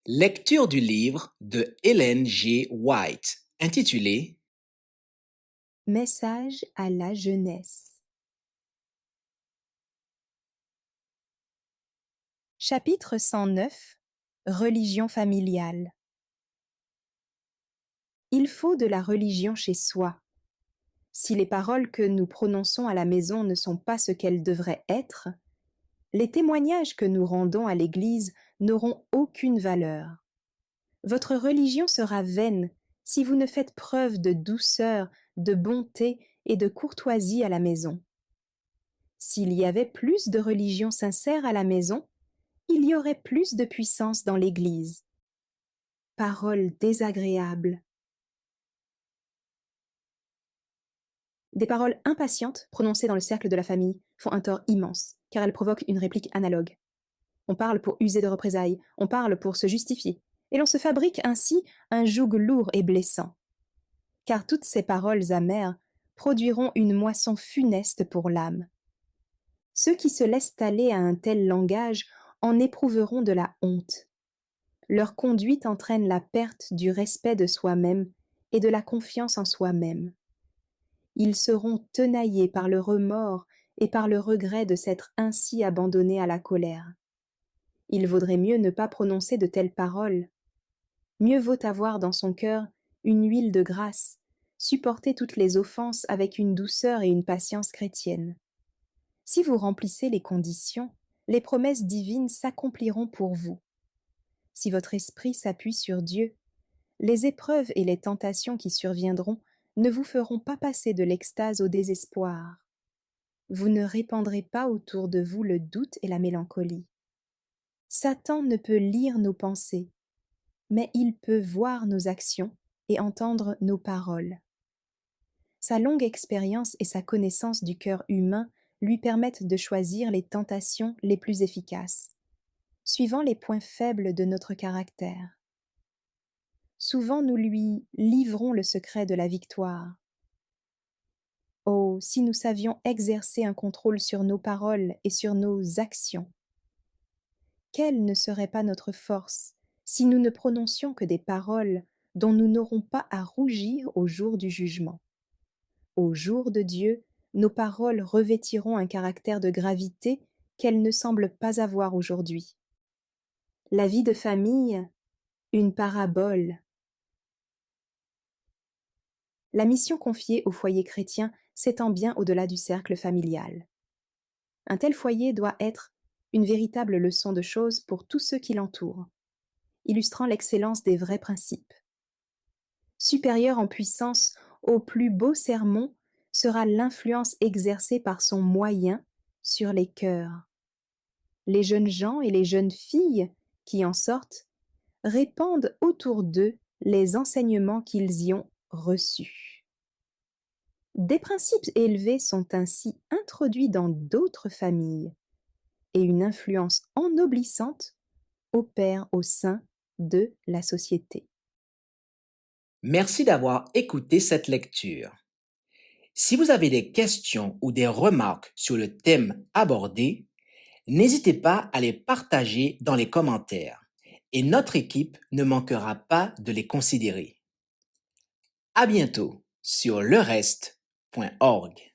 Lecture du livre de Ellen G. White intitulé Message à la jeunesse. Chapitre 109. Religion familiale. Il faut de la religion chez soi. Si les paroles que nous prononçons à la maison ne sont pas ce qu'elles devraient être, les témoignages que nous rendons à l'Église n'auront aucune valeur. Votre religion sera vaine si vous ne faites preuve de douceur, de bonté et de courtoisie à la maison. S'il y avait plus de religion sincère à la maison, il y aurait plus de puissance dans l'Église. Paroles désagréables. Des paroles impatientes prononcées dans le cercle de la famille font un tort immense, car elles provoquent une réplique analogue. On parle pour user de représailles, on parle pour se justifier, et l'on se fabrique ainsi un joug lourd et blessant. Car toutes ces paroles amères produiront une moisson funeste pour l'âme. Ceux qui se laissent aller à un tel langage en éprouveront de la honte. Leur conduite entraîne la perte du respect de soi-même et de la confiance en soi-même. Ils seront tenaillés par le remords et par le regret de s'être ainsi abandonnés à la colère. Il vaudrait mieux ne pas prononcer de telles paroles. Mieux vaut avoir dans son cœur une huile de grâce, supporter toutes les offenses avec une douceur et une patience chrétienne. Si vous remplissez les conditions, les promesses divines s'accompliront pour vous. Si votre esprit s'appuie sur Dieu, les épreuves et les tentations qui surviendront ne vous feront pas passer de l'extase au désespoir. Vous ne répandrez pas autour de vous le doute et la mélancolie. Satan ne peut lire nos pensées, mais il peut voir nos actions et entendre nos paroles. Sa longue expérience et sa connaissance du cœur humain lui permettent de choisir les tentations les plus efficaces, suivant les points faibles de notre caractère. Souvent nous lui livrons le secret de la victoire. Oh, si nous savions exercer un contrôle sur nos paroles et sur nos actions! Quelle ne serait pas notre force si nous ne prononcions que des paroles dont nous n'aurons pas à rougir au jour du jugement. Au jour de Dieu, nos paroles revêtiront un caractère de gravité qu'elles ne semblent pas avoir aujourd'hui. La vie de famille, une parabole. La mission confiée au foyer chrétien s'étend bien au-delà du cercle familial. Un tel foyer doit être une véritable leçon de choses pour tous ceux qui l'entourent, illustrant l'excellence des vrais principes. Supérieur en puissance au plus beau sermon sera l'influence exercée par son moyen sur les cœurs. Les jeunes gens et les jeunes filles qui en sortent répandent autour d'eux les enseignements qu'ils y ont reçus. Des principes élevés sont ainsi introduits dans d'autres familles et une influence ennoblissante opère au sein de la société. Merci d'avoir écouté cette lecture. Si vous avez des questions ou des remarques sur le thème abordé, n'hésitez pas à les partager dans les commentaires et notre équipe ne manquera pas de les considérer. À bientôt sur lereste.org.